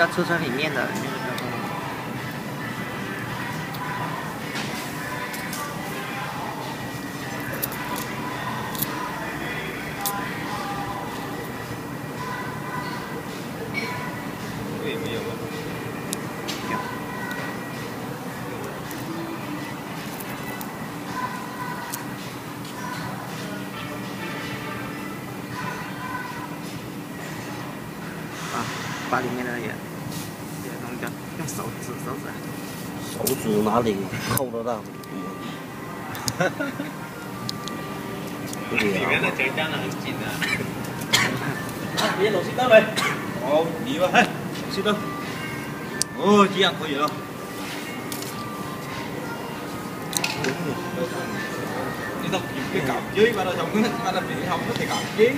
要车里面的那个叫做。 这也没有了。有。啊，把里面的也弄掉，用手指。手指哪里扣得到？哈哈。里面的胶粘的很紧的。啊，别老师到没？好，你吧，哎，是的。哦，这样可以了。你都别搞，追把它从那把它别好，不得搞，追。